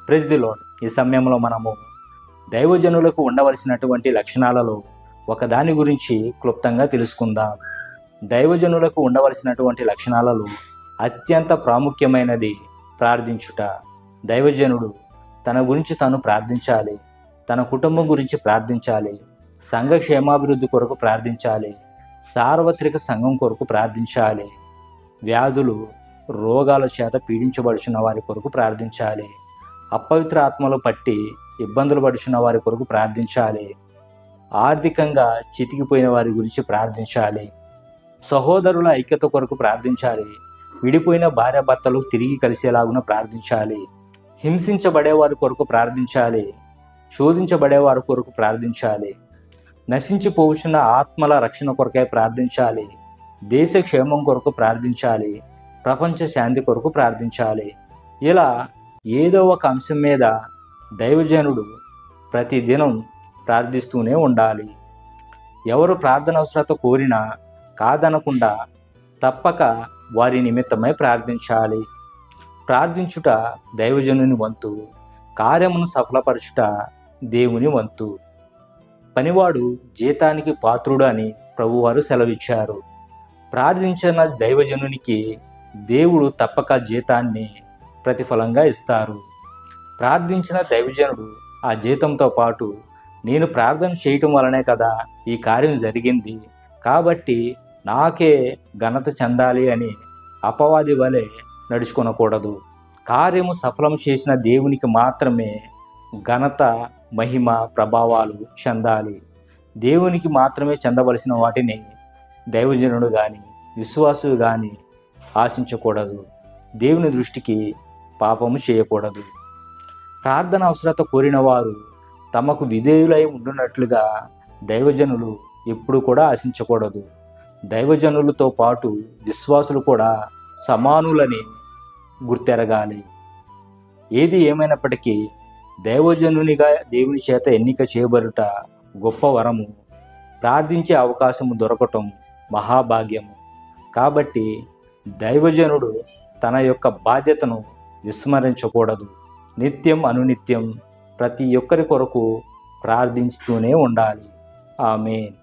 Praise the lord. ఈ సమయంలో మనము దైవజనులకు ఉండవలసినటువంటి లక్షణాలలో ఒకదాని గురించి క్లుప్తంగా తెలుసుకుందాం. దైవజనులకు ఉండవలసినటువంటి లక్షణాలలో అత్యంత ప్రాముఖ్యమైనది ప్రార్థించుట. దైవజనుడు తన గురించి తాను ప్రార్థించాలి, తన కుటుంబం గురించి ప్రార్థించాలి, సంఘ క్షేమాభివృద్ధి కొరకు ప్రార్థించాలి, సార్వత్రిక సంఘం కొరకు ప్రార్థించాలి, వ్యాధులు రోగాల చేత పీడించబడుచున్న వారి కొరకు ప్రార్థించాలి, అపవిత్ర ఆత్మలు పట్టి ఇబ్బందులు పడుచున్న వారి కొరకు ప్రార్థించాలి, ఆర్థికంగా చితికిపోయిన వారి గురించి ప్రార్థించాలి, సహోదరుల ఐక్యత కొరకు ప్రార్థించాలి, విడిపోయిన భార్యాభర్తలు తిరిగి కలిసేలాగున ప్రార్థించాలి, హింసించబడేవారి కొరకు ప్రార్థించాలి, శోధించబడేవారి కొరకు ప్రార్థించాలి, నశించిపోవచ్చున్న ఆత్మల రక్షణ కొరకై ప్రార్థించాలి, దేశ క్షేమం కొరకు ప్రార్థించాలి, ప్రపంచ శాంతి కొరకు ప్రార్థించాలి. ఇలా ఏదో ఒక అంశం మీద దైవజనుడు ప్రతిదినం ప్రార్థిస్తూనే ఉండాలి. ఎవరు ప్రార్థన అవసరత కోరినా కాదనకుండా తప్పక వారి నిమిత్తమై ప్రార్థించాలి. ప్రార్థించుట దైవజనుని వంతు, కార్యమును సఫలపరచుట దేవుని వంతు. పనివాడు జీతానికి పాత్రుడు అని ప్రభువారు సెలవిచ్చారు. ప్రార్థించిన దైవజనునికి దేవుడు తప్పక జీతాన్ని ప్రతిఫలంగా ఇస్తారు. ప్రార్థించిన దైవజనుడు ఆ జీతంతో పాటు నేను ప్రార్థన చేయటం వలనే కదా ఈ కార్యం జరిగింది, కాబట్టి నాకే ఘనత చెందాలి అని అపవాది వలె నడుచుకొనకూడదు. కార్యము సఫలం చేసిన దేవునికి మాత్రమే ఘనత, మహిమ, ప్రభావాలు చెందాలి. దేవునికి మాత్రమే చెందవలసిన వాటిని దైవజనుడు కానీ విశ్వాసులు కానీ ఆశించకూడదు. దేవుని దృష్టికి పాపము చేయకూడదు. ప్రార్థన అవసరత కోరిన వారు తమకు విధేయులై ఉండునట్లుగా దైవజనులు ఎప్పుడు కూడా ఆశించకూడదు. దైవజనులతో పాటు విశ్వాసులు కూడా సమానులని గుర్తెరగాలి. ఏది ఏమైనప్పటికీ దైవజనునిగా దేవుని చేత ఎన్నిక చేయబడుట గొప్ప వరము. ప్రార్థించే అవకాశము దొరకటం మహాభాగ్యము. కాబట్టి దైవజనుడు తన యొక్క బాధ్యతను విస్మరించకూడదు. నిత్యం అనునిత్యం ప్రతి ఒక్కరి కొరకు ప్రార్థించుతూనే ఉండాలి. ఆమేన్.